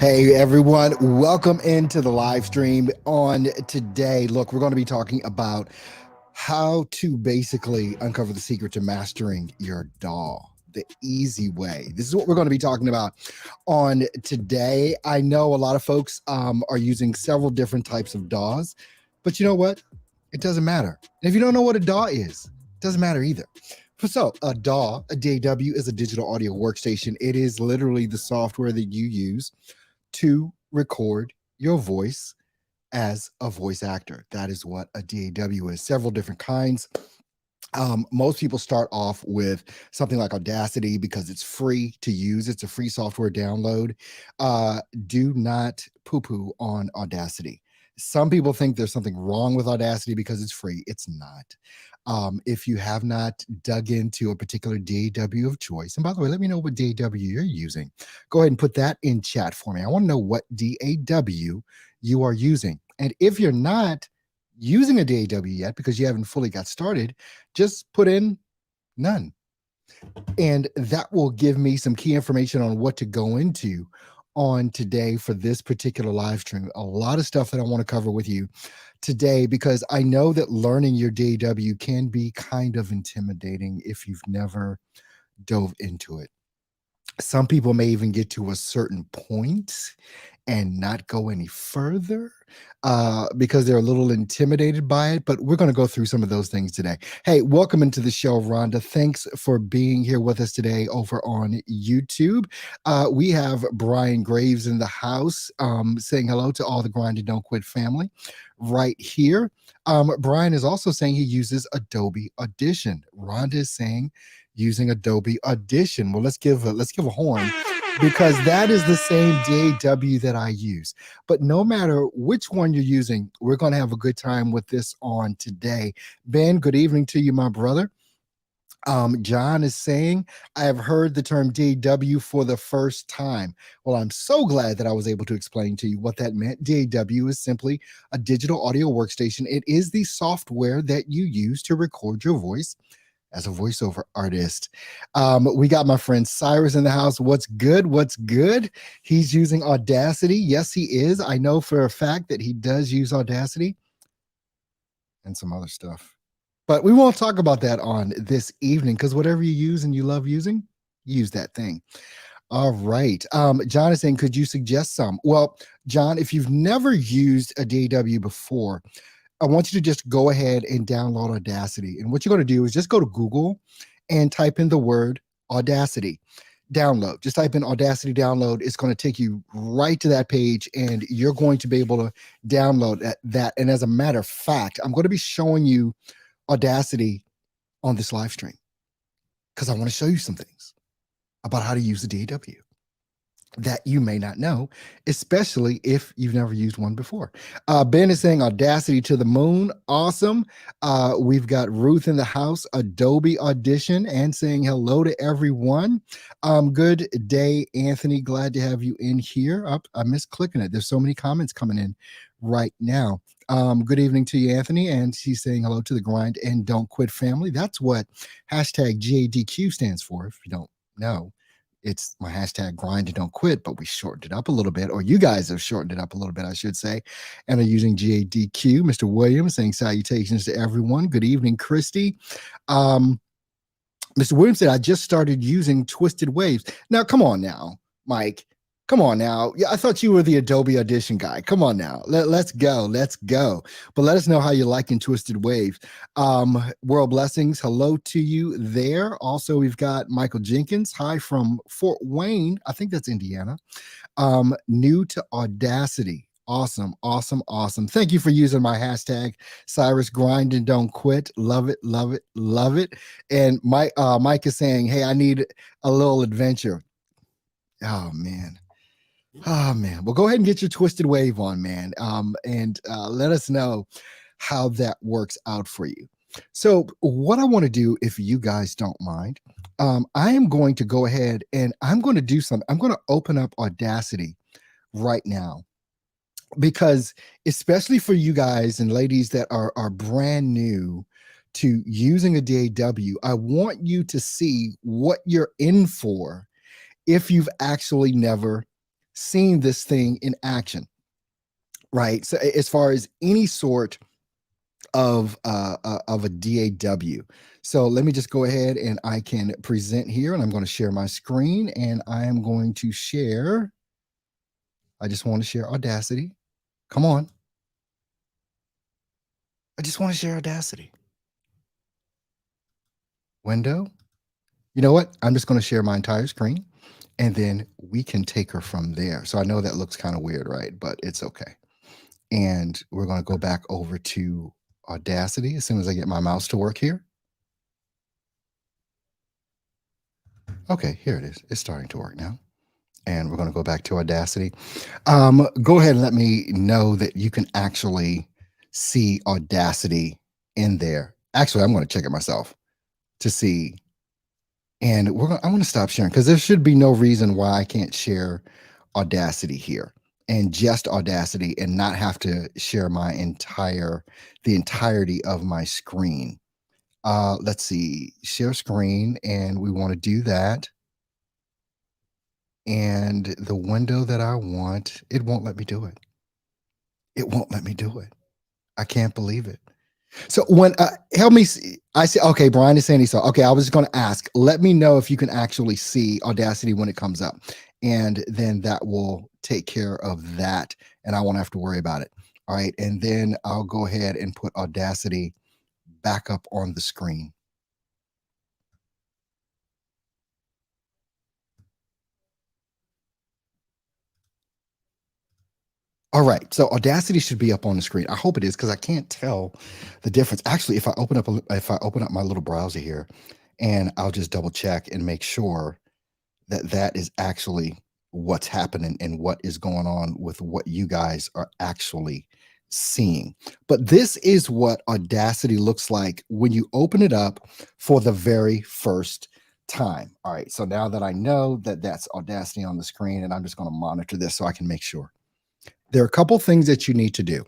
Hey everyone, welcome into the live stream on today. Look, we're going to be talking about how to basically uncover the secret to mastering your DAW the easy way. This is what we're going to be talking about on today. I know a lot of folks are using several different types of DAWs, but you know what? It doesn't matter. And if you don't know what a DAW is, it doesn't matter either. So a DAW, a DAW, is a digital audio workstation. It is literally the software that you use to record your voice as a voice actor. That is what a DAW is. Several different kinds. Most people start off with something like Audacity because it's free to use. It's a free software download. Do not poo-poo on Audacity. Some people think there's something wrong with Audacity because it's free. It's not. If you have not dug into a particular DAW of choice, and by the way, let me know what DAW you're using. Go ahead and put that in chat for me. I want to know what DAW you are using. And if you're not using a DAW yet because you haven't fully got started, just put in none. And that will give me some key information on what to go into on today for this particular live stream. A lot of stuff that I want to cover with you today because I know that learning your DAW can be kind of intimidating if you've never dove into it. Some people may even get to a certain point and not go any further because they're a little intimidated by it. But we're going to go through some of those things today. Hey, welcome into the show, Rhonda. Thanks for being here with us today over on YouTube. We have Brian Graves in the house saying hello to all the Grind and Don't Quit family right here. Brian is also saying he uses Adobe Audition. Rhonda is saying using Adobe Audition. Well, let's give a horn because that is the same DAW that I use. But no matter which one you're using, we're going to have a good time with this on today. Ben, good evening to you, my brother. John is saying, I have heard the term DAW for the first time. Well, I'm so glad that I was able to explain to you what that meant. DAW is simply a digital audio workstation. It is the software that you use to record your voice as a voiceover artist. We got my friend Cyrus in the house. What's good? What's good? He's using Audacity. Yes, he is. I know for a fact that he does use Audacity and some other stuff. But we won't talk about that on this evening because whatever you use and you love using, use that thing. All right. John is saying, could you suggest some? Well, John, if you've never used a DAW before, I want you to just go ahead and download Audacity. And what you're going to do is just go to Google and type in the word Audacity. Download. Just type in Audacity download. It's going to take you right to that page and you're going to be able to download that. And as a matter of fact, I'm going to be showing you Audacity on this live stream because I want to show you some things about how to use the DAW that you may not know, especially if you've never used one before. Ben is saying Audacity to the moon. Awesome. We've got Ruth in the house, Adobe Audition, and saying hello to everyone. Good day, Anthony. Glad to have you in here. I missed clicking it. There's so many comments coming in right now. Good evening to you, Anthony. And she's saying hello to the Grind and Don't Quit family. That's what hashtag GADQ stands for, if you don't know. It's my hashtag Grind and Don't Quit, but we shortened it up a little bit, or you guys have shortened it up a little bit, I should say, and are using GADQ. Mr. Williams saying salutations to everyone. Good evening, Christy. Mr. Williams said, I just started using Twisted Waves. Now, come on now, Mike. Come on now. Yeah, I thought you were the Adobe Audition guy. Come on now. Let's go. Let's go. But let us know how you're liking Twisted Waves. World Blessings. Hello to you there. Also, we've got Michael Jenkins. Hi from Fort Wayne. I think that's Indiana. New to Audacity. Awesome. Awesome. Awesome. Thank you for using my hashtag Cyrus Grind and Don't Quit. Love it. Love it. Love it. And Mike is saying, hey, I need a little adventure. Oh, man. Oh, man. Well, go ahead and get your Twisted Wave on, man. And let us know how that works out for you. So what I want to do, if you guys don't mind, I am going to go ahead and I'm going to do something. I'm going to open up Audacity right now because especially for you guys and ladies that are brand new to using a DAW, I want you to see what you're in for if you've actually never seeing this thing in action, right? So as far as any sort of a DAW. So let me just go ahead and I can present here, and I'm going to share my screen, and I am going to share. I just want to share Audacity. Come on. I just want to share Audacity. Window. You know what? I'm just going to share my entire screen, and then we can take her from there. So I know that looks kind of weird, right? But it's okay. And we're going to go back over to Audacity as soon as I get my mouse to work here. Okay, here it is. It's starting to work now. And we're going to go back to Audacity. Go ahead and let me know that you can actually see Audacity in there. Actually, I'm going to check it myself to see. And I'm going to stop sharing because there should be no reason why I can't share Audacity here, and just Audacity, and not have to share the entirety of my screen. Let's see, share screen, and we want to do that. And the window that I want, it won't let me do it. It won't let me do it. I can't believe it. So when help me see, I say, okay, Brian is saying he saw. Okay, I was going to ask, let me know if you can actually see Audacity when it comes up, and then that will take care of that, and I won't have to worry about it. All right, and then I'll go ahead and put Audacity back up on the screen. All right, so Audacity should be up on the screen. I hope it is, because I can't tell the difference. Actually, if I open up my little browser here, and I'll just double check and make sure that that is actually what's happening and what is going on with what you guys are actually seeing. But this is what Audacity looks like when you open it up for the very first time. All right, so now that I know that that's Audacity on the screen, and I'm just going to monitor this so I can make sure. There are a couple things that you need to do.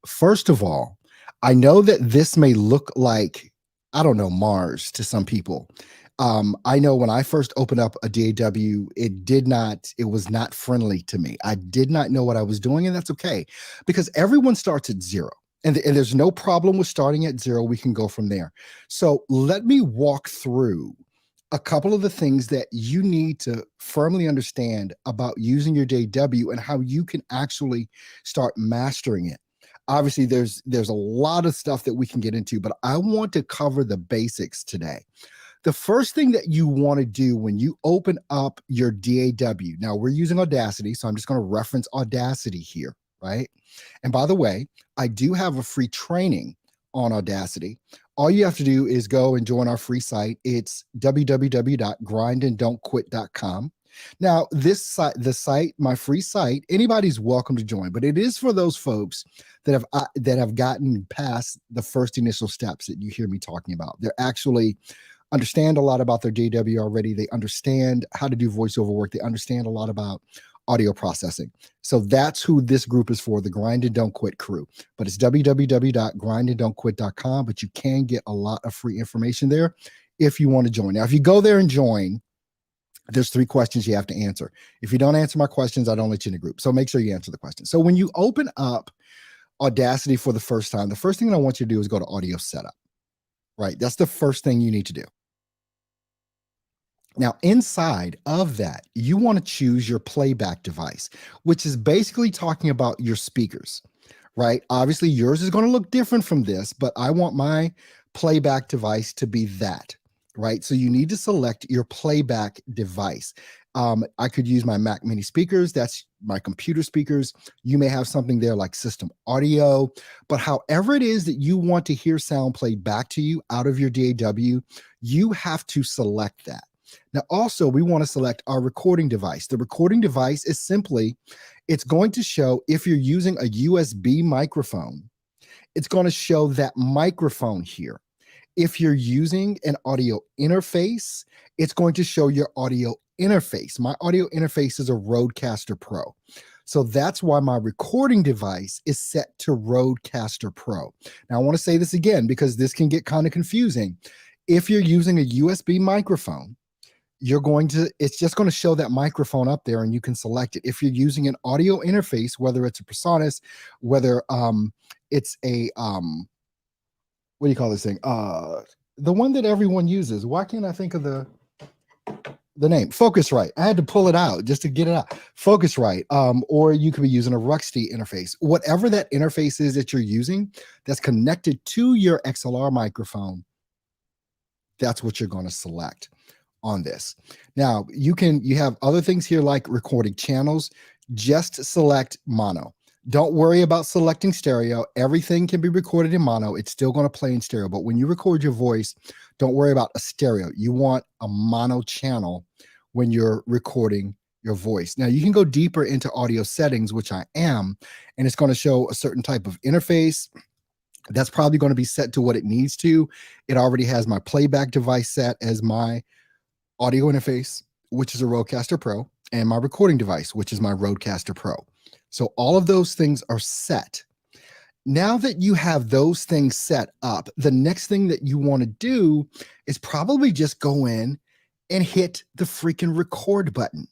First of all, I know that this may look like, I don't know, Mars to some people. I know when I first opened up a DAW, it was not friendly to me. I did not know what I was doing, and that's okay, because everyone starts at zero. And there's no problem with starting at zero. We can go from there. So let me walk through a couple of the things that you need to firmly understand about using your DAW and how you can actually start mastering it. Obviously, there's a lot of stuff that we can get into, but I want to cover the basics today. The first thing that you want to do when you open up your DAW, now we're using Audacity, so I'm just going to reference Audacity here, right? And by the way, I do have a free training on Audacity. All you have to do is go and join our free site. It's www.grindanddon'tquit.com. Now, the site, my free site, anybody's welcome to join, but it is for those folks that have gotten past the first initial steps that you hear me talking about. They're actually understand a lot about their DAW already. They understand how to do voiceover work. They understand a lot about audio processing. So that's who this group is for, the Grind and Don't Quit crew. But it's www.grindanddon'tquit.com, but you can get a lot of free information there if you want to join. Now, if you go there and join, there's 3 questions you have to answer. If you don't answer my questions, I don't let you in the group. So make sure you answer the question. So when you open up Audacity for the first time, the first thing that I want you to do is go to Audio Setup, right? That's the first thing you need to do. Now, inside of that, you want to choose your playback device, which is basically talking about your speakers, right? Obviously, yours is going to look different from this, but I want my playback device to be that, right? So you need to select your playback device. I could use my Mac Mini speakers. That's my computer speakers. You may have something there like system audio, but however it is that you want to hear sound played back to you out of your DAW, you have to select that. Now, also, we want to select our recording device. The recording device is simply, it's going to show if you're using a USB microphone, it's going to show that microphone here. If you're using an audio interface, it's going to show your audio interface. My audio interface is a Rodecaster Pro. So that's why my recording device is set to Rodecaster Pro. Now, I want to say this again because this can get kind of confusing. If you're using a USB microphone, it's just going to show that microphone up there and you can select it. If you're using an audio interface, whether it's a PreSonus, whether it's a what do you call this thing? The one that everyone uses. Why can't I think of the name? Focusrite. I had to pull it out just to get it out. Focusrite. Or you could be using a Ruxty interface. Whatever that interface is that you're using that's connected to your XLR microphone, that's what you're going to select on this. Now, you have other things here like recording channels. Just select mono. Don't worry about selecting stereo. Everything can be recorded in mono. It's still going to play in stereo. But when you record your voice, don't worry about a stereo. You want a mono channel when you're recording your voice. Now, you can go deeper into audio settings, which I am, and it's going to show a certain type of interface. That's probably going to be set to what it needs to. It already has my playback device set as my audio interface, which is a Rodecaster Pro, and my recording device, which is my Rodecaster Pro. So all of those things are set. Now that you have those things set up, the next thing that you want to do is probably just go in and hit the freaking record button.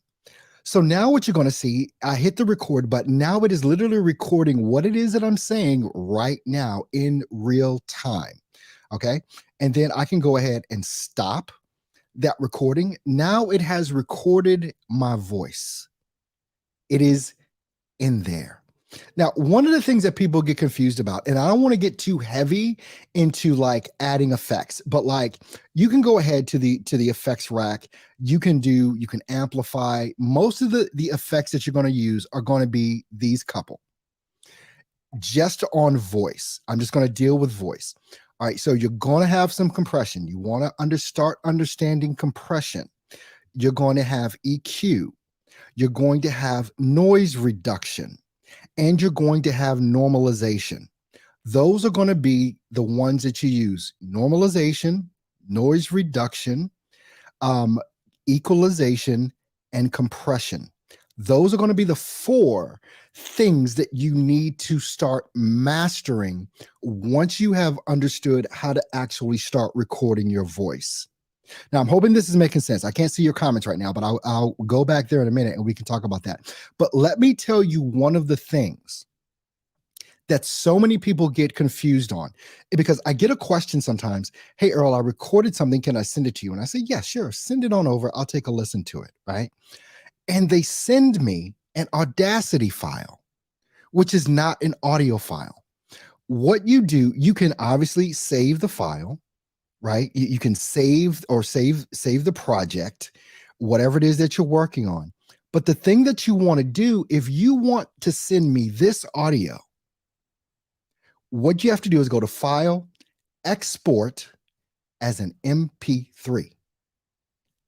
So now what you're going to see, I hit the record button. Now it is literally recording what it is that I'm saying right now in real time. Okay. And then I can go ahead and stop that recording. Now it has recorded my voice. It is in there. Now, one of the things that people get confused about, and I don't want to get too heavy into like adding effects, but like you can go ahead to the effects rack. You can amplify. Most of the effects that you're going to use are going to be these couple. Just on voice. I'm just going to deal with voice. All right, so you're going to have some compression. You want to start understanding compression. You're going to have EQ. You're going to have noise reduction, and you're going to have normalization. Those are going to be the ones that you use: normalization, noise reduction, equalization, and compression. Those are going to be the 4 things that you need to start mastering once you have understood how to actually start recording your voice. Now, I'm hoping this is making sense. I can't see your comments right now, but I'll go back there in a minute and we can talk about that. But let me tell you one of the things that so many people get confused on, because I get a question sometimes. Hey, Earl, I recorded something. Can I send it to you? And I say, yeah, sure. Send it on over. I'll take a listen to it. Right. And they send me an Audacity file, which is not an audio file. What you do, you can obviously save the file. Right? You can save the project, whatever it is that you're working on. But the thing that you want to do, if you want to send me this audio, what you have to do is go to File, Export as an MP3.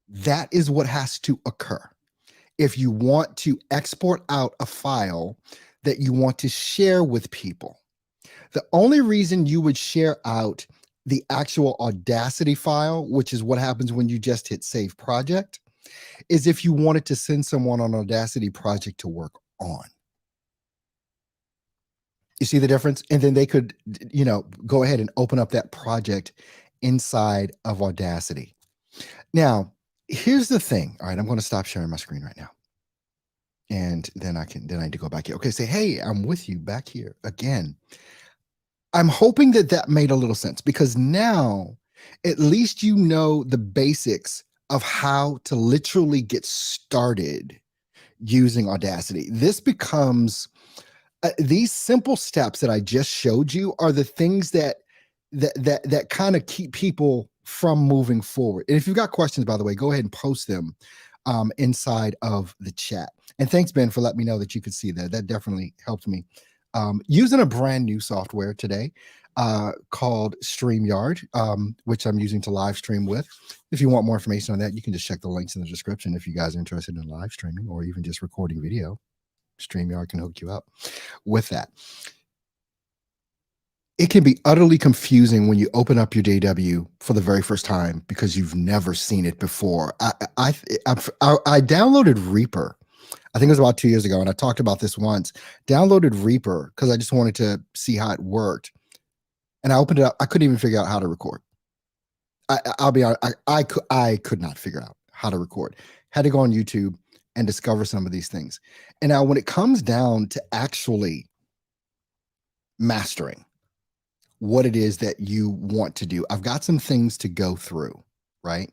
That is what has to occur. If you want to export out a file that you want to share with people, the only reason you would share out the actual Audacity file, which is what happens when you just hit Save Project, is if you wanted to send someone an Audacity project to work on. You see the difference? And then they could, go ahead and open up that project inside of Audacity. Now, here's the thing. All right, I'm going to stop sharing my screen right now. And then I need to go back here. Okay, say, hey, I'm with you back here again. I'm hoping that made a little sense, because now at least you know the basics of how to literally get started using Audacity. This becomes these simple steps that I just showed you are the things that kind of keep people from moving forward. And if you've got questions, by the way, go ahead and post them inside of the chat. And thanks, Ben, for letting me know that you could see that. That definitely helped me. Using a brand new software today called StreamYard, which I'm using to live stream with. If you want more information on that, you can just check the links in the description if you guys are interested in live streaming or even just recording video. StreamYard can hook you up with that. It can be utterly confusing when you open up your DAW for the very first time because you've never seen it before. I downloaded Reaper. I think it was about 2 years ago, and I talked about this once. Downloaded Reaper because I just wanted to see how it worked. And I opened it up. I couldn't even figure out how to record. I'll be honest. I could not figure out how to record. Had to go on YouTube and discover some of these things. And now when it comes down to actually mastering what it is that you want to do, I've got some things to go through, right?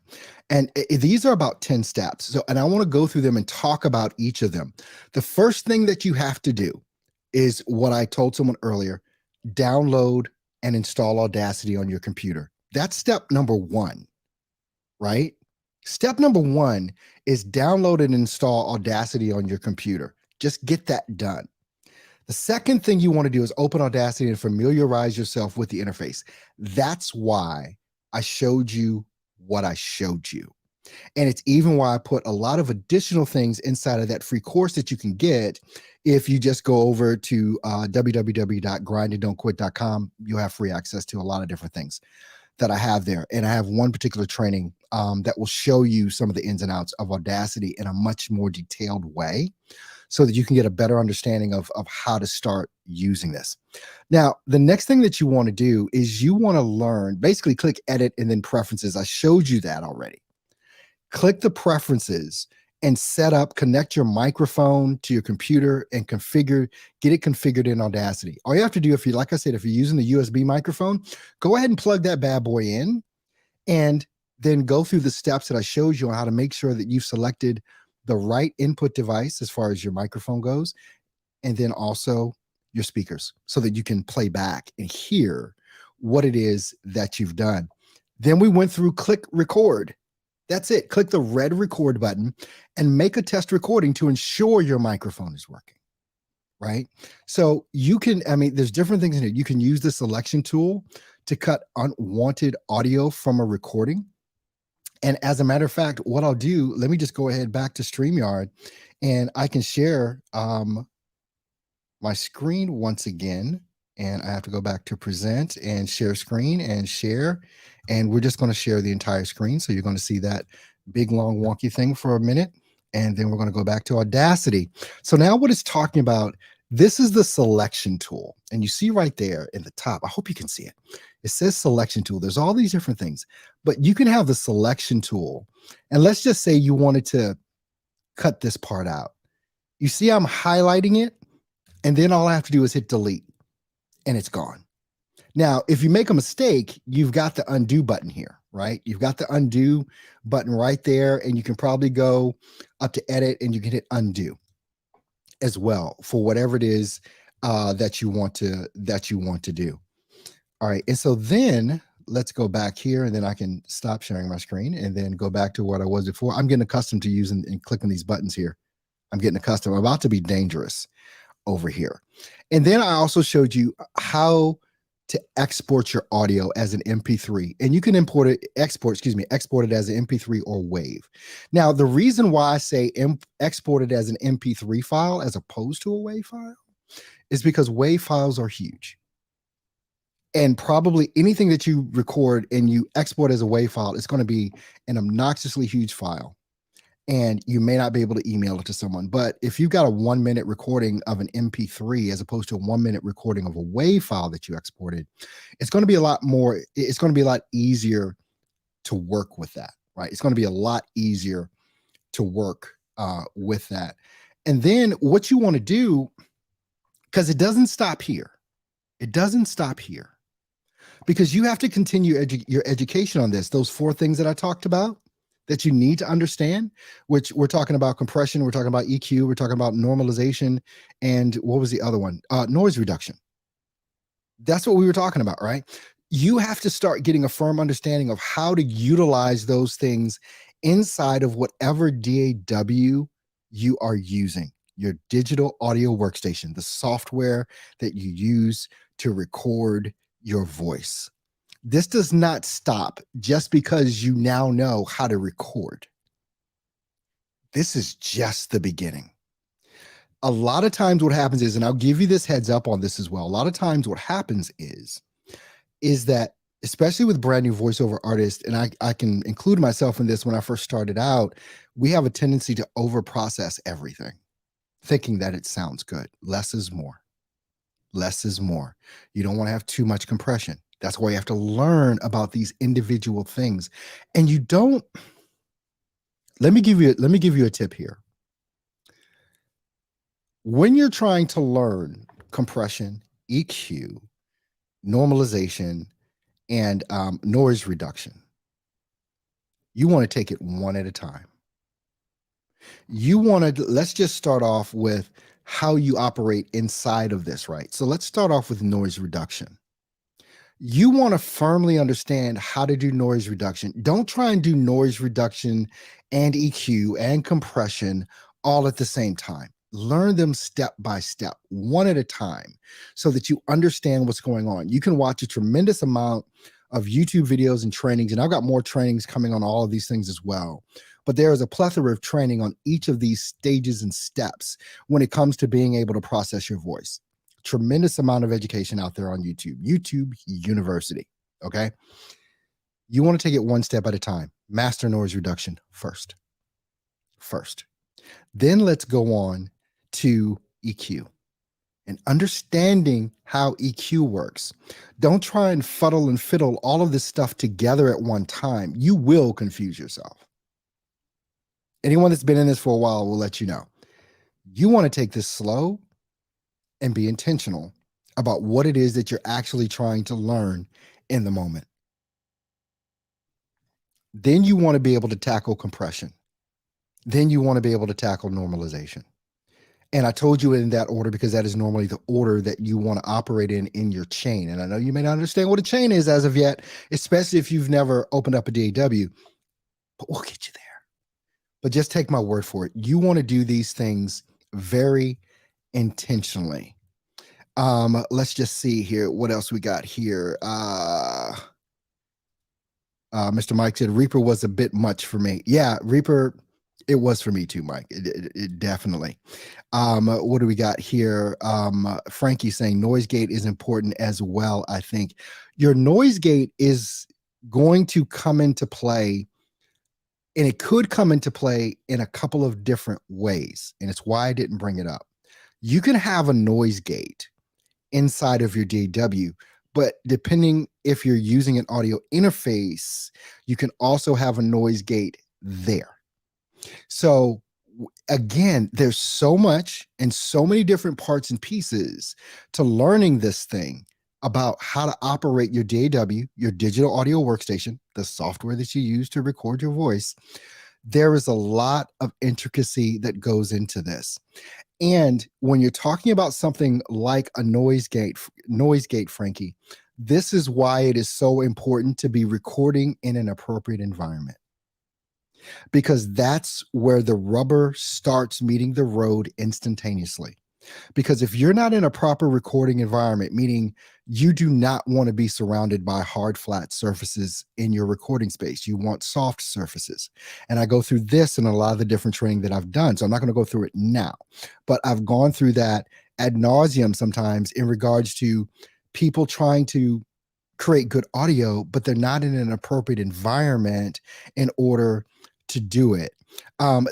And these are about 10 steps. So, and I want to go through them and talk about each of them. The first thing that you have to do is what I told someone earlier: download and install Audacity on your computer. That's step number one, right? Step number one is download and install Audacity on your computer. Just get that done. The second thing you want to do is open Audacity and familiarize yourself with the interface. That's why I showed you what I showed you. And it's even why I put a lot of additional things inside of that free course that you can get. If you just go over to www.grindanddontquit.com, you'll have free access to a lot of different things that I have there. And I have one particular training that will show you some of the ins and outs of Audacity in a much more detailed way, so that you can get a better understanding of how to start using this. Now, the next thing that you want to do is you want to learn, basically click edit and then preferences. I showed you that already. Click the preferences and set up, connect your microphone to your computer and get it configured in Audacity. All you have to do, if you, like I said, if you're using the USB microphone, go ahead and plug that bad boy in and then go through the steps that I showed you on how to make sure that you've selected the right input device as far as your microphone goes, and then also your speakers, so that you can play back and hear what it is that you've done. Then we went through click record. That's it. Click the red record button and make a test recording to ensure your microphone is working, right? So you can, there's different things in it. You can use the selection tool to cut unwanted audio from a recording. And as a matter of fact, what I'll do, let me just go ahead back to StreamYard and I can share my screen once again. And I have to go back to present and share screen and share. And we're just going to share the entire screen. So you're going to see that big, long, wonky thing for a minute. And then we're going to go back to Audacity. So now what it's talking about, this is the selection tool. And you see right there in the top, I hope you can see it. It says selection tool. There's all these different things, but you can have the selection tool. And let's just say you wanted to cut this part out. You see I'm highlighting it, and then all I have to do is hit delete and it's gone. Now, if you make a mistake, you've got the undo button here, right? You've got the undo button right there, and you can probably go up to edit and you can hit undo as well for whatever it is that you want to do. All right, and so then let's go back here, and then I can stop sharing my screen and then go back to what I was before. I'm getting accustomed to using and clicking these buttons here. I'm getting accustomed. I'm about to be dangerous over here. And then I also showed you how to export your audio as an MP3, and you can export it as an MP3 or WAV. Now, the reason why I say export it as an MP3 file as opposed to a WAV file is because WAV files are huge. And probably anything that you record and you export as a WAV file is going to be an obnoxiously huge file. And you may not be able to email it to someone. But if you've got a 1 minute recording of an MP3 as opposed to a 1 minute recording of a WAV file that you exported, it's going to be a lot easier to work with that, right? It's going to be a lot easier to work with that. And then what you want to do, because it doesn't stop here. It doesn't stop here. Because you have to continue your education on this. Those 4 things that I talked about that you need to understand, which we're talking about compression, we're talking about EQ, we're talking about normalization, and what was the other one? Noise reduction. That's what we were talking about, right? You have to start getting a firm understanding of how to utilize those things inside of whatever DAW you are using, your digital audio workstation, the software that you use to record your voice. This does not stop just because you now know how to record. This is just the beginning. A lot of times what happens is, and I'll give you this heads up on this as well, a lot of times what happens is that, especially with brand new voiceover artists, and I can include myself in this, when I first started out, we have a tendency to overprocess everything, thinking that it sounds good. Less is more. Less is more. You don't want to have too much compression. That's why you have to learn about these individual things. And you don't, Let me give you a tip here. When you're trying to learn compression, EQ, normalization, and noise reduction, you want to take it one at a time. Let's just start off with how you operate inside of this, right? So let's start off with noise reduction. You want to firmly understand how to do noise reduction. Don't try and do noise reduction and EQ and compression all at the same time. Learn them step by step, one at a time, so that you understand what's going on. You can watch a tremendous amount of YouTube videos and trainings, and I've got more trainings coming on all of these things as well. But there is a plethora of training on each of these stages and steps when it comes to being able to process your voice. Tremendous amount of education out there on YouTube University. Okay. You want to take it one step at a time. Master noise reduction first. Then let's go on to EQ and understanding how EQ works. Don't try and fuddle and fiddle all of this stuff together at one time. You will confuse yourself. Anyone that's been in this for a while will let you know. You want to take this slow and be intentional about what it is that you're actually trying to learn in the moment. Then you want to be able to tackle compression. Then you want to be able to tackle normalization. And I told you in that order because that is normally the order that you want to operate in your chain. And I know you may not understand what a chain is as of yet, especially if you've never opened up a DAW, but we'll get you there. But just take my word for it. You want to do these things very intentionally. Let's just see here. What else we got here? Mr. Mike said Reaper was a bit much for me. Yeah, Reaper, it was for me too, Mike. It definitely. What do we got here? Frankie saying noise gate is important as well. I think your noise gate is going to come into play, and it could come into play in a couple of different ways. And it's why I didn't bring it up. You can have a noise gate inside of your DAW, but depending if you're using an audio interface, you can also have a noise gate there. So again, there's so much and so many different parts and pieces to learning this thing about how to operate your DAW, your digital audio workstation, the software that you use to record your voice. There is a lot of intricacy that goes into this. And when you're talking about something like a noise gate, Frankie, this is why it is so important to be recording in an appropriate environment. Because that's where the rubber starts meeting the road instantaneously. Because if you're not in a proper recording environment, meaning you do not want to be surrounded by hard, flat surfaces in your recording space, you want soft surfaces. And I go through this in a lot of the different training that I've done. So I'm not going to go through it now, but I've gone through that ad nauseum sometimes in regards to people trying to create good audio, but they're not in an appropriate environment in order to do it.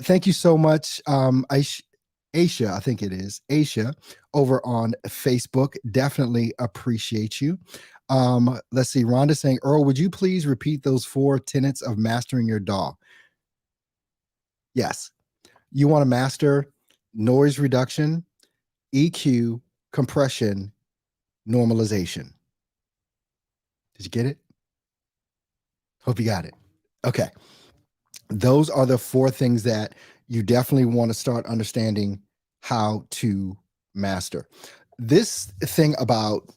Thank you so much, Aisha, I think it is Aisha over on Facebook. Definitely appreciate you. Let's see. Rhonda saying, Earl, would you please repeat those 4 tenets of mastering your DAW? Yes. You want to master noise reduction, EQ, compression, normalization. Did you get it? Hope you got it. Okay. Those are the 4 things that you definitely want to start understanding how to master. This thing about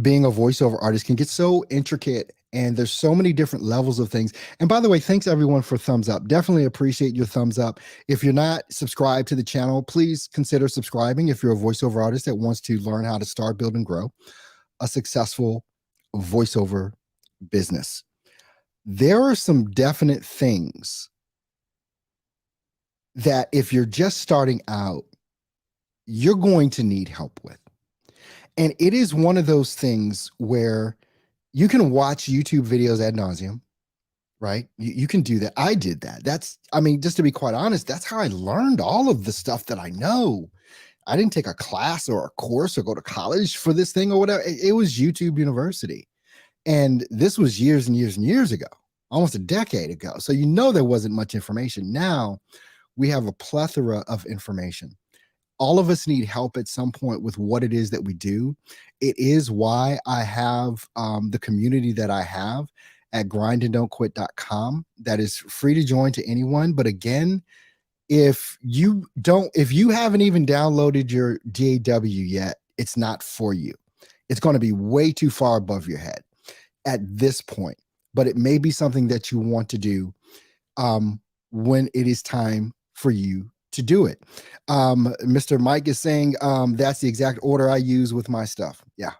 being a voiceover artist can get so intricate, and there's so many different levels of things. And by the way, thanks everyone for thumbs up. Definitely appreciate your thumbs up. If you're not subscribed to the channel, please consider subscribing if you're a voiceover artist that wants to learn how to start, build, and grow a successful voiceover business. There are some definite things that if you're just starting out, you're going to need help with. And it is one of those things where you can watch YouTube videos ad nauseum, right? You can do that. I did that. Just to be quite honest, that's how I learned all of the stuff that I know. I didn't take a class or a course or go to college for this thing or whatever. It was YouTube University. And this was years and years and years ago. almost a decade ago. So you know there wasn't much information. Now we have a plethora of information. All of us need help at some point with what it is that we do. It is why I have the community that I have at grindanddon'tquit.com that is free to join to anyone. But again, if you haven't even downloaded your DAW yet, it's not for you. It's going to be way too far above your head at this point, but it may be something that you want to do when it is time for you to do it. Mr. Mike is saying that's the exact order I use with my stuff. Yeah.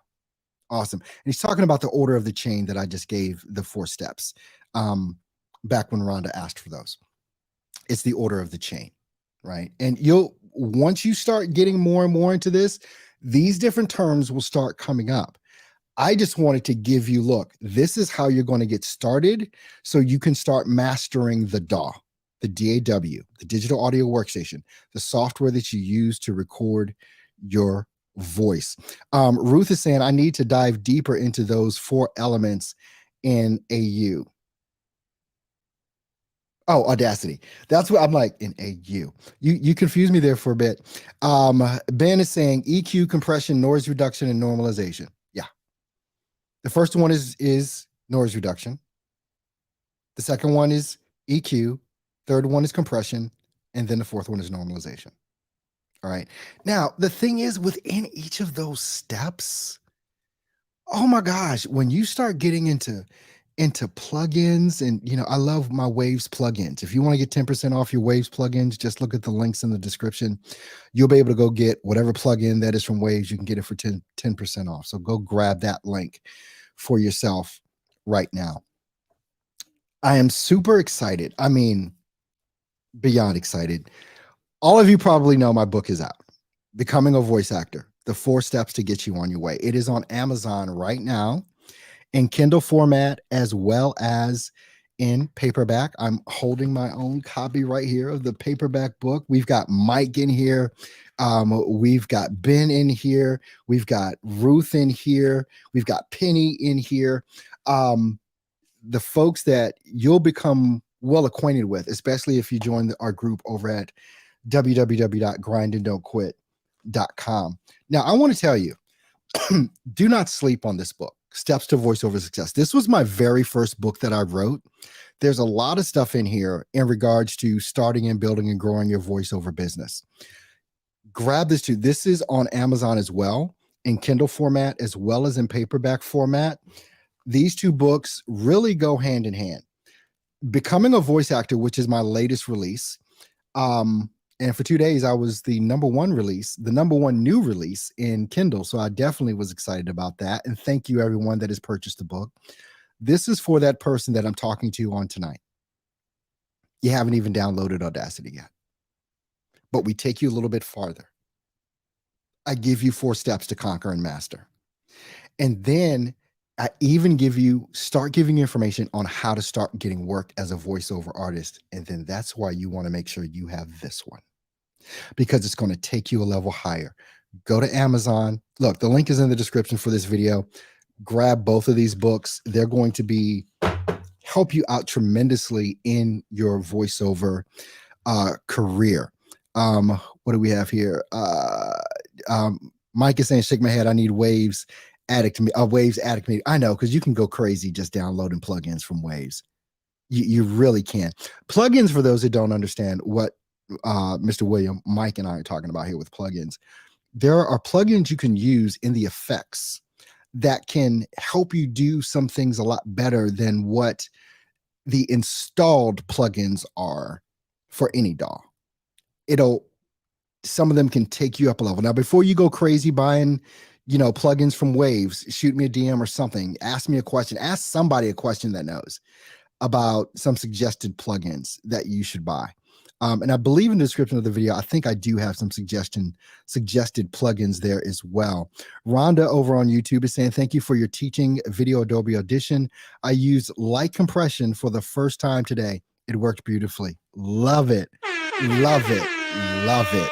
Awesome. And he's talking about the order of the chain that I just gave the 4 steps back when Rhonda asked for those. It's the order of the chain, right? And once you start getting more and more into this, these different terms will start coming up. I just wanted to give you, look, this is how you're going to get started so you can start mastering the DAW, the DAW, the Digital Audio Workstation, the software that you use to record your voice. Ruth is saying, I need to dive deeper into those 4 elements in AU. Oh, Audacity. That's what I'm like in AU. You confused me there for a bit. Ben is saying EQ, compression, noise reduction, and normalization. Yeah. The first one is noise reduction. The second one is EQ. Third one is compression. And then the fourth one is normalization. All right. Now, the thing is, within each of those steps, oh my gosh, when you start getting into plugins, and I love my Waves plugins. If you want to get 10% off your Waves plugins, just look at the links in the description. You'll be able to go get whatever plugin that is from Waves. You can get it for 10% off. So go grab that link for yourself right now. I am super excited. I mean, beyond excited. All of you probably know my book is out, Becoming a Voice Actor, the 4 steps to get you on your way. It is on Amazon right now in Kindle format as well as in paperback. I'm holding my own copy right here of the paperback book. We've got Mike in here. We've got Ben in here. We've got Ruth in here. We've got Penny in here. The folks that you'll become well acquainted with, especially if you join our group over at www.grindanddon'tquit.com. Now, I want to tell you, do not sleep on this book, Steps to Voiceover Success. This was my very first book that I wrote. There's a lot of stuff in here in regards to starting and building and growing your voiceover business. Grab this too. This is on Amazon as well, in Kindle format as well as in paperback format. These 2 books really go hand in hand. Becoming a Voice Actor, which is my latest release, and for 2 days, I was the number 1 new release in Kindle. So I definitely was excited about that. And thank you, everyone that has purchased the book. This is for that person that I'm talking to on tonight. You haven't even downloaded Audacity yet, but we take you a little bit farther. I give you 4 steps to conquer and master. And then I even start giving you information on how to start getting work as a voiceover artist. And then that's why you want to make sure you have this one, because it's going to take you a level higher. Go to Amazon. Look, the link is in the description for this video. Grab both of these books. They're going to help you out tremendously in your voiceover career. What do we have here? Mike is saying, shake my head. I need Waves addict to me. Waves addict me. I know, because you can go crazy just downloading plugins from Waves. You really can. Plugins, for those that don't understand what Mr. William, Mike, and I are talking about here with plugins, there are plugins you can use in the effects that can help you do some things a lot better than what the installed plugins are for any DAW. Some of them can take you up a level. Now, before you go crazy buying, plugins from Waves, shoot me a DM or something. Ask me a question. Ask somebody a question that knows about some suggested plugins that you should buy. And I believe in the description of the video, I think I do have some suggested plugins there as well. Rhonda over on YouTube is saying, thank you for your teaching video Adobe Audition. I used light compression for the first time today. It worked beautifully. Love it. Love it. Love it.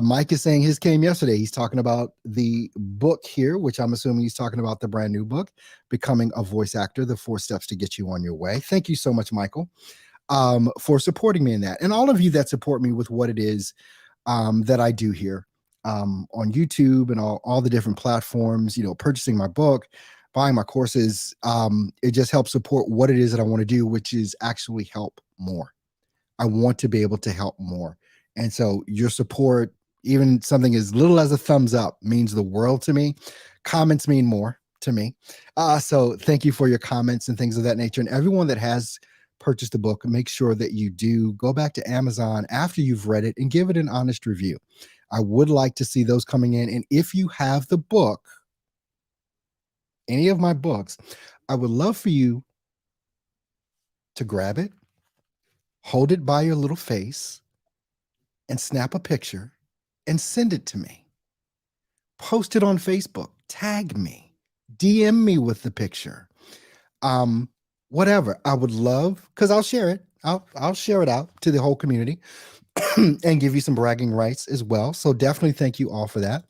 Mike is saying his came yesterday. He's talking about the book here, which I'm assuming he's talking about the brand new book, Becoming a Voice Actor, the 4 Steps to Get You on Your Way. Thank you so much, Michael, for supporting me in that. And all of you that support me with what it is that I do here on YouTube and all the different platforms, purchasing my book, buying my courses. It just helps support what it is that I want to do, which is actually help more. I want to be able to help more. And so your support, even something as little as a thumbs up, means the world to me. Comments mean more to me. So thank you for your comments and things of that nature. And everyone that has purchased the book, make sure that you do go back to Amazon after you've read it and give it an honest review. I would like to see those coming in. And if you have the book, any of my books, I would love for you to grab it, hold it by your little face, and snap a picture and send it to me. Post it on Facebook, tag me, DM me with the picture. Whatever. I would love, because I'll share it. I'll share it out to the whole community and give you some bragging rights as well. So definitely thank you all for that.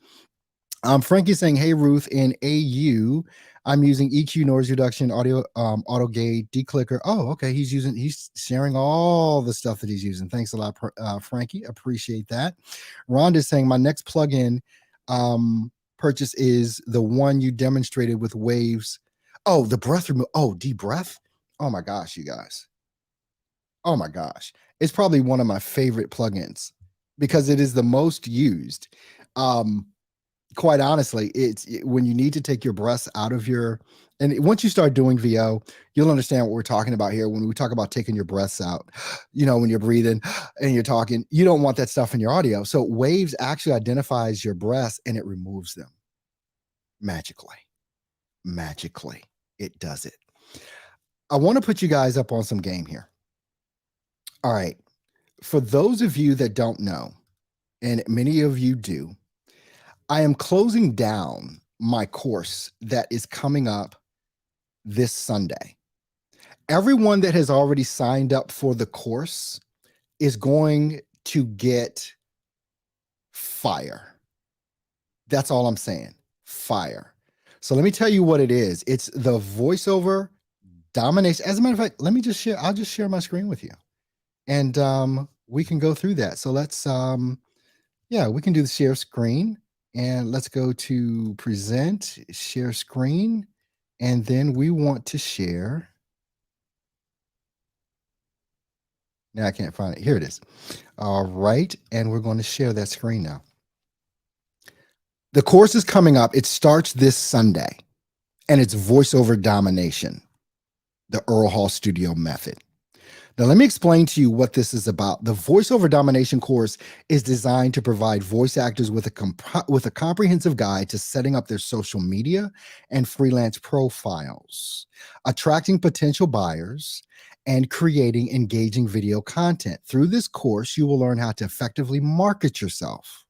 Frankie's saying, hey, Ruth, in AU, I'm using EQ, noise reduction, audio, auto gate, declicker. Oh, okay. He's sharing all the stuff that he's using. Thanks a lot, Frankie. Appreciate that. Rhonda's saying, my next plugin purchase is the one you demonstrated with Waves. Oh, the breath removal. Oh, deep breath. Oh my gosh, you guys. Oh my gosh. It's probably one of my favorite plugins because it is the most used. Quite honestly, when you need to take your breaths out of and once you start doing VO, you'll understand what we're talking about here. When we talk about taking your breaths out, when you're breathing and you're talking, you don't want that stuff in your audio. So Waves actually identifies your breaths and it removes them magically. Magically, it does it. I want to put you guys up on some game here. All right. For those of you that don't know, and many of you do, I am closing down my course that is coming up this Sunday. Everyone that has already signed up for the course is going to get fire. That's all I'm saying. Fire. So let me tell you what it is. It's the voiceover domination. As a matter of fact, I'll just share my screen with you. And we can go through that. So let's, we can do the share screen. And let's go to present, share screen, and then we want to share. Now I can't find it. Here it is. All right. And we're going to share that screen now. The course is coming up. It starts this Sunday, and it's voiceover domination, the Earl Hall Studio method. Now, let me explain to you what this is about. The voiceover domination course is designed to provide voice actors with a comprehensive guide to setting up their social media and freelance profiles, attracting potential buyers, and creating engaging video content. Through this course, you will learn how to effectively market yourself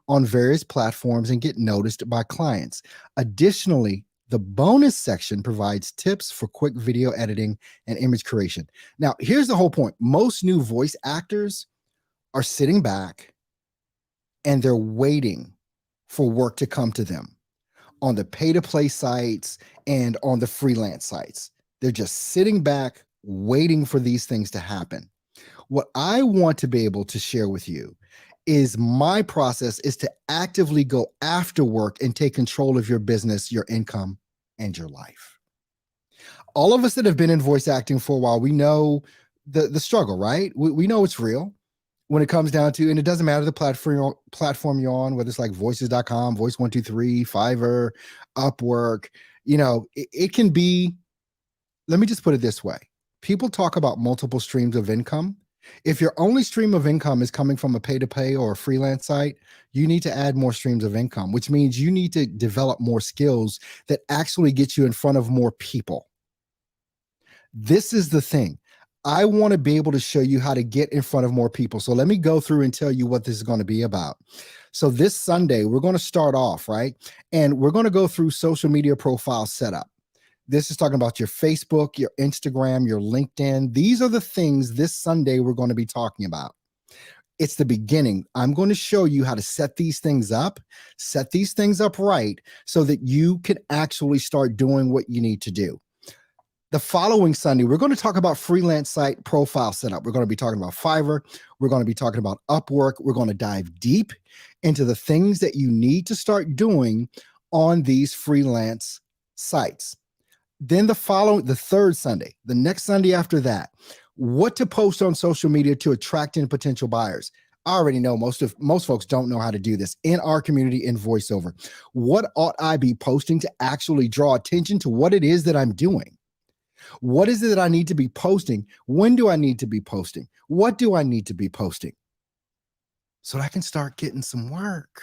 on various platforms and get noticed by clients. Additionally, the bonus section provides tips for quick video editing and image creation. Now, here's the whole point. Most new voice actors are sitting back and they're waiting for work to come to them on the pay-to-play sites and on the freelance sites. They're just sitting back waiting for these things to happen. What I want to be able to share with you is my process is to actively go after work and take control of your business, your income, and your life. All of us that have been in voice acting for a while, we know the struggle, right? We know it's real when it comes down to, and it doesn't matter the platform you're on, whether it's like voices.com, Voice123, Fiverr, Upwork, it can be, let me just put it this way. People talk about multiple streams of income. If your only stream of income is coming from a pay-to-pay or a freelance site, you need to add more streams of income, which means you need to develop more skills that actually get you in front of more people. This is the thing. I want to be able to show you how to get in front of more people. So let me go through and tell you what this is going to be about. So this Sunday, we're going to start off, right? And we're going to go through social media profile setup. This is talking about your Facebook, your Instagram, your LinkedIn. These are the things this Sunday we're going to be talking about. It's the beginning. I'm going to show you how to set these things up right so that you can actually start doing what you need to do. The following Sunday, we're going to talk about freelance site profile setup. We're going to be talking about Fiverr. We're going to be talking about Upwork. We're going to dive deep into the things that you need to start doing on these freelance sites. Then the third Sunday, the next Sunday after that, what to post on social media to attract in potential buyers. I already know most folks don't know how to do this in our community in voiceover. What ought I be posting to actually draw attention to what it is that I'm doing? What is it that I need to be posting? When do I need to be posting? What do I need to be posting? So that I can start getting some work,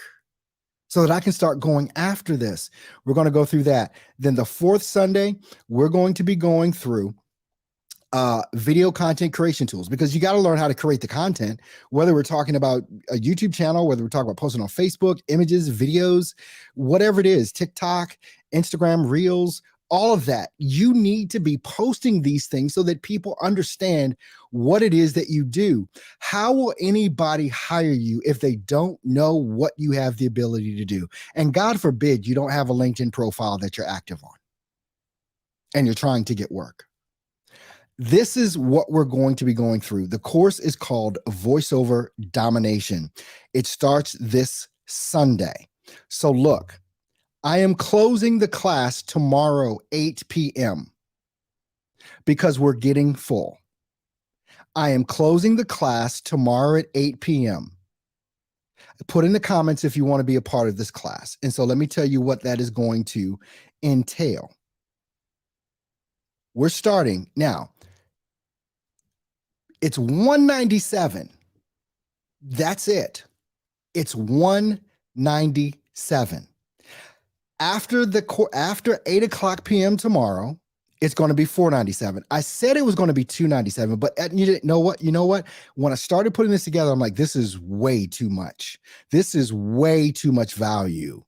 so that I can start going after this. We're going to go through that. Then the fourth Sunday, we're going to be going through video content creation tools, because you got to learn how to create the content, whether we're talking about a YouTube channel, whether we're talking about posting on Facebook, images, videos, whatever it is, TikTok, Instagram, Reels, all of that. You need to be posting these things so that people understand what it is that you do. How will anybody hire you if they don't know what you have the ability to do? And God forbid you don't have a LinkedIn profile that you're active on and you're trying to get work. This is what we're going to be going through. The course is called Voiceover Domination. It starts this Sunday. So look, I am closing the class tomorrow, 8 p.m. because we're getting full. I am closing the class tomorrow at 8 p.m. Put in the comments if you want to be a part of this class. And so let me tell you what that is going to entail. We're starting now. It's $197. That's it. It's $197. After 8 o'clock p.m. tomorrow, it's going to be $497. I said it was going to be $297, but you didn't know what? You know what? When I started putting this together, I'm like, this is way too much. This is way too much value.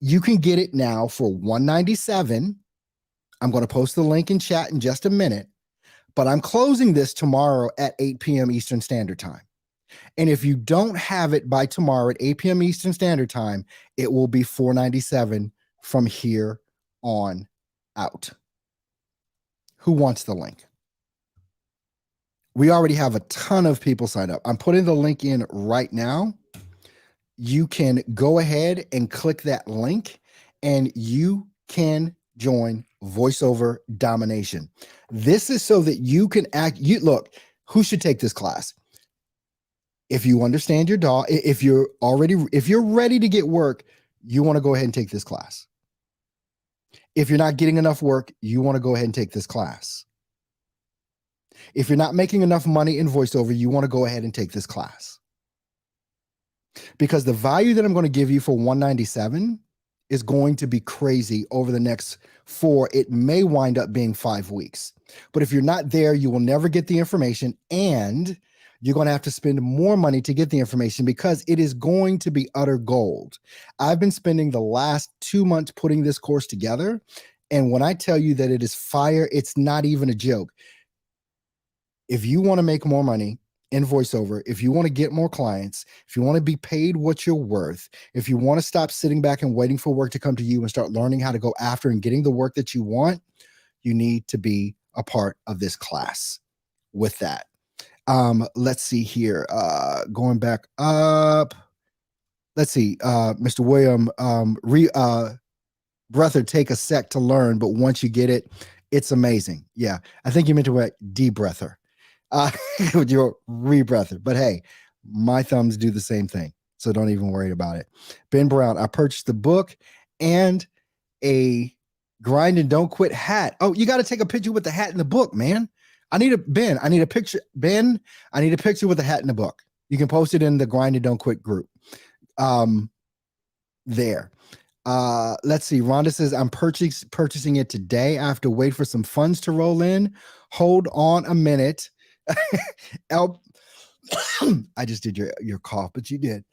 You can get it now for $197. I'm going to post the link in chat in just a minute, but I'm closing this tomorrow at 8 p.m. Eastern Standard Time. And if you don't have it by tomorrow at 8 p.m. Eastern Standard Time, it will be $497 from here on out. Who wants the link? We already have a ton of people signed up. I'm putting the link in right now. You can go ahead and click that link and you can join Voiceover Domination. This is so that you can look, who should take this class? If you understand your DAW, if you're ready to get work, you want to go ahead and take this class. If you're not getting enough work, you want to go ahead and take this class. If you're not making enough money in voiceover, you want to go ahead and take this class. Because the value that I'm going to give you for $197 is going to be crazy over the next 4, it may wind up being 5 weeks. But if you're not there, you will never get the information, and you're going to have to spend more money to get the information because it is going to be utter gold. I've been spending the last 2 months putting this course together. And when I tell you that it is fire, it's not even a joke. If you want to make more money in voiceover, if you want to get more clients, if you want to be paid what you're worth, if you want to stop sitting back and waiting for work to come to you and start learning how to go after and getting the work that you want, you need to be a part of this class with that. Let's see here. Going back up. Let's see. Mr. William, breather take a sec to learn, but once you get it, it's amazing. Yeah. I think you meant to write de-breather. With your rebreather. But hey, my thumbs do the same thing. So don't even worry about it. Ben Brown, I purchased the book and a grind and don't quit hat. Oh, you got to take a picture with the hat in the book, man. I need a picture with the hat in the book. You can post it in the grind and don't quit group. There. Let's see. Rhonda says, I'm purchasing it today. I have to wait for some funds to roll in. Hold on a minute. I just did your cough, but you did.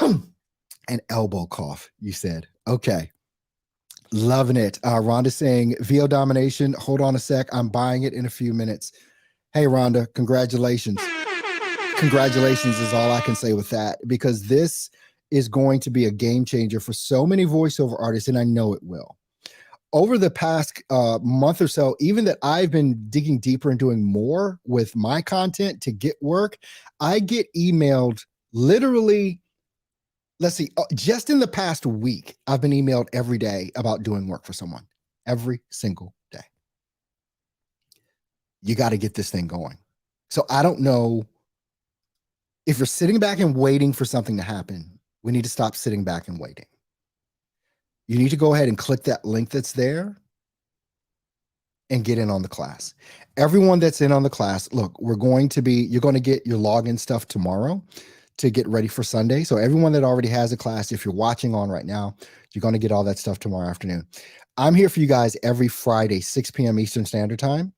An elbow cough, you said. Okay. Loving it. Rhonda saying, VO Domination. Hold on a sec. I'm buying it in a few minutes. Hey, Rhonda, congratulations. Congratulations is all I can say with that, because this is going to be a game changer for so many voiceover artists, and I know it will. Over the past month or so, even that I've been digging deeper and doing more with my content to get work, I get emailed literally, let's see, just in the past week, I've been emailed every day about doing work for someone, every single day. You got to get this thing going. So I don't know if you're sitting back and waiting for something to happen. We need to stop sitting back and waiting. You need to go ahead and click that link that's there and get in on the class. Everyone that's in on the class, look, you're going to get your login stuff tomorrow to get ready for Sunday. So everyone that already has a class, if you're watching on right now, you're going to get all that stuff tomorrow afternoon. I'm here for you guys every Friday, 6 p.m. Eastern Standard Time.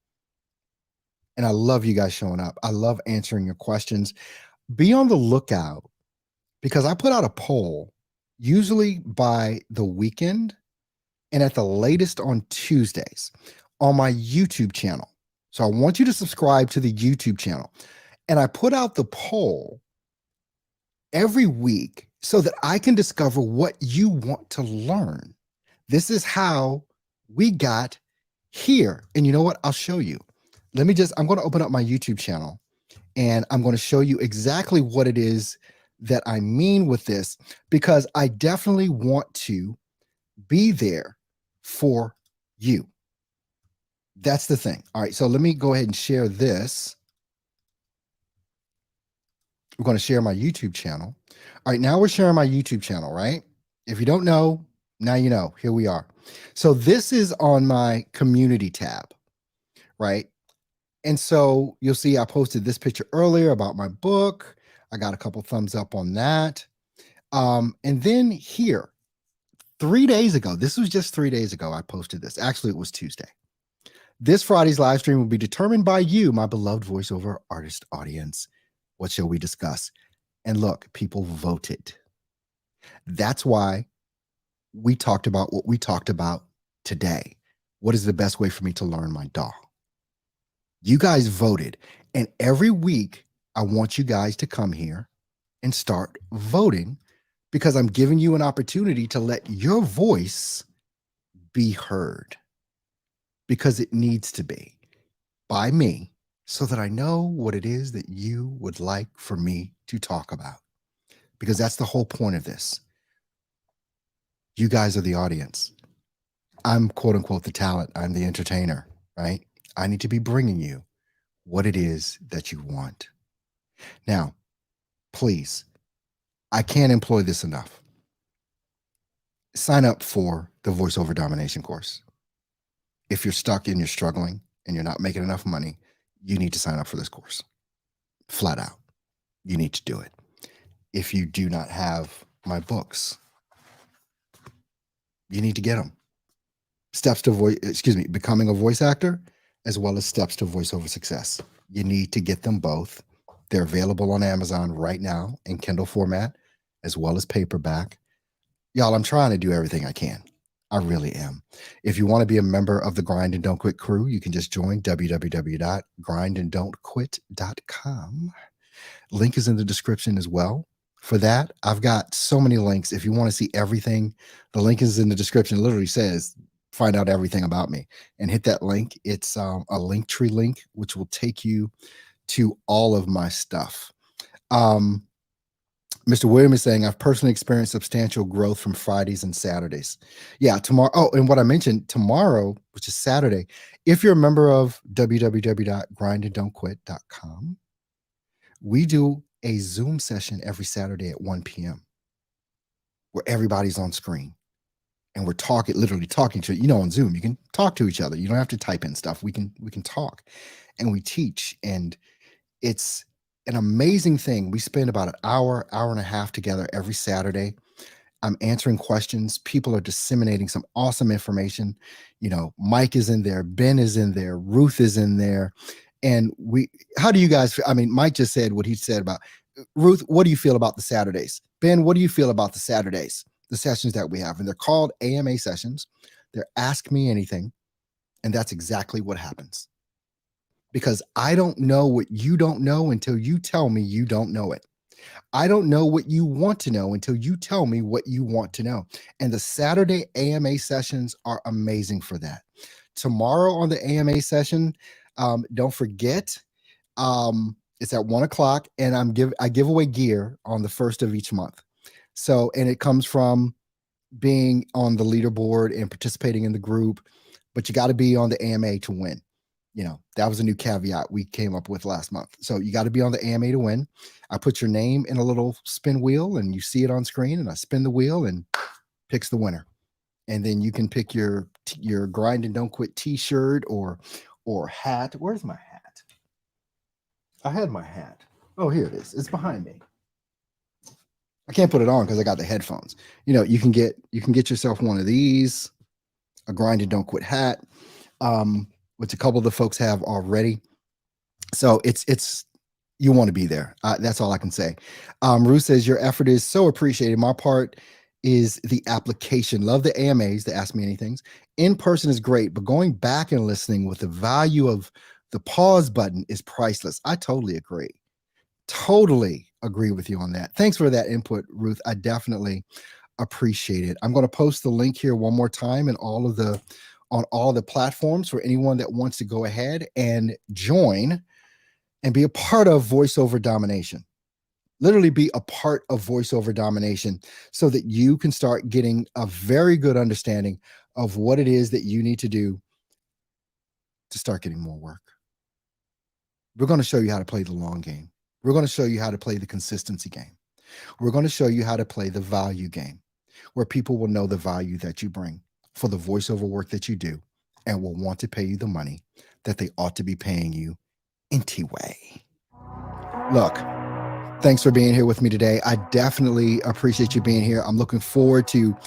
And I love you guys showing up. I love answering your questions. Be on the lookout, because I put out a poll usually by the weekend and at the latest on Tuesdays on my YouTube channel. So I want you to subscribe to the YouTube channel. And I put out the poll every week so that I can discover what you want to learn. This is how we got here. And you know what? I'll show you. I'm going to open up my YouTube channel and I'm going to show you exactly what it is that I mean with this, because I definitely want to be there for you. That's the thing. All right, so let me go ahead and share this. We're going to share my YouTube channel. All right, now we're sharing my YouTube channel, right? If you don't know, now you know. Here we are. So this is on my community tab, right? And so you'll see I posted this picture earlier about my book. I got a couple thumbs up on that. And then here, 3 days ago, this was just 3 days ago, I posted this. Actually, it was Tuesday. This Friday's live stream will be determined by you, my beloved voiceover artist audience. What shall we discuss? And look, people voted. That's why we talked about what we talked about today. What is the best way for me to learn my DAW? You guys voted. And every week, I want you guys to come here and start voting, because I'm giving you an opportunity to let your voice be heard, because it needs to be by me, so that I know what it is that you would like for me to talk about, because that's the whole point of this. You guys are the audience. I'm quote unquote the talent. I'm the entertainer, right? I need to be bringing you what it is that you want. Now, please, I can't employ this enough. Sign up for the voiceover domination course. If you're stuck and you're struggling and you're not making enough money, you need to sign up for this course. Flat out. You need to do it. If you do not have my books, you need to get them. Becoming a voice actor, as well as Steps to Voiceover Success. You need to get them both. They're available on Amazon right now in Kindle format, as well as paperback. Y'all, I'm trying to do everything I can. I really am. If you want to be a member of the Grind and Don't Quit crew, you can just join www.grindanddon'tquit.com. Link is in the description as well. For that, I've got so many links. If you want to see everything, the link is in the description. It literally says, find out everything about me, and hit that link. It's a Linktree link, which will take you to all of my stuff. Mr. William is saying, I've personally experienced substantial growth from Fridays and Saturdays. Yeah, tomorrow. Oh, and what I mentioned, tomorrow, which is Saturday, if you're a member of www.grindanddon'tquit.com, we do a Zoom session every Saturday at 1 p.m. where everybody's on screen. And we're literally talking to, on Zoom, you can talk to each other. You don't have to type in stuff. We can talk, and we teach. And it's an amazing thing. We spend about an hour and a half together every Saturday. I'm answering questions. People are disseminating some awesome information. Mike is in there. Ben is in there. Ruth is in there. And how do you guys feel? I mean, Mike just said what he said about Ruth. What do you feel about the Saturdays? Ben, what do you feel about the Saturdays? The sessions that we have, and they're called AMA sessions. They're Ask Me Anything. And that's exactly what happens, because I don't know what you don't know until you tell me you don't know it. I don't know what you want to know until you tell me what you want to know. And the Saturday AMA sessions are amazing for that. Tomorrow on the AMA session, don't forget, it's at 1 o'clock, and I give away gear on the first of each month. So, and it comes from being on the leaderboard and participating in the group, but you got to be on the AMA to win. That was a new caveat we came up with last month. So you got to be on the AMA to win. I put your name in a little spin wheel and you see it on screen, and I spin the wheel and picks the winner. And then you can pick your Grind and Don't Quit t-shirt or hat. Where's my hat? I had my hat. Oh, here it is. It's behind me. I can't put it on because I got the headphones. You can get yourself one of these, a Grind and Don't Quit hat, which a couple of the folks have already. So it's you want to be there. That's all I can say. Ruth says your effort is so appreciated. My part is the application. Love the AMAs, the Ask Me Anythings. In person is great, but going back and listening with the value of the pause button is priceless. I totally agree. Totally agree with you on that. Thanks for that input, Ruth. I definitely appreciate it. I'm going to post the link here one more time on all the platforms for anyone that wants to go ahead and join and be a part of voiceover domination. Literally be a part of voiceover domination so that you can start getting a very good understanding of what it is that you need to do to start getting more work. We're going to show you how to play the long game. We're going to show you how to play the consistency game. We're going to show you how to play the value game, where people will know the value that you bring for the voiceover work that you do and will want to pay you the money that they ought to be paying you anyway. Look, thanks for being here with me today. I definitely appreciate you being here. I'm looking forward to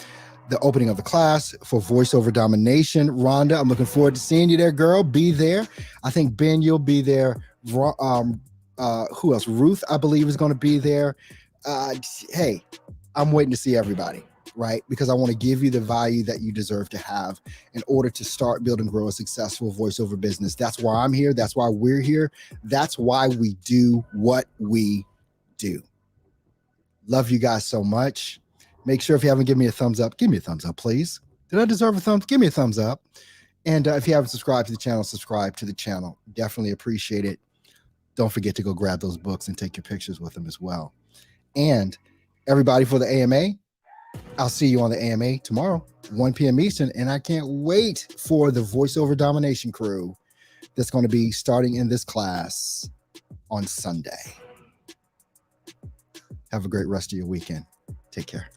the opening of the class for voiceover domination. Rhonda, I'm looking forward to seeing you there, girl. Be there. I think, Ben, you'll be there. Who else? Ruth, I believe, is going to be there. Hey, I'm waiting to see everybody, right? Because I want to give you the value that you deserve to have in order to start, build, and grow a successful voiceover business. That's why I'm here. That's why we're here. That's why we do what we do. Love you guys so much. Make sure if you haven't given me a thumbs up, give me a thumbs up, please. Did I deserve a thumbs? Give me a thumbs up. And if you haven't subscribed to the channel, subscribe to the channel. Definitely appreciate it. Don't forget to go grab those books and take your pictures with them as well. And everybody, for the AMA, I'll see you on the AMA tomorrow, 1 p.m. Eastern. And I can't wait for the voiceover domination crew that's going to be starting in this class on Sunday. Have a great rest of your weekend. Take care.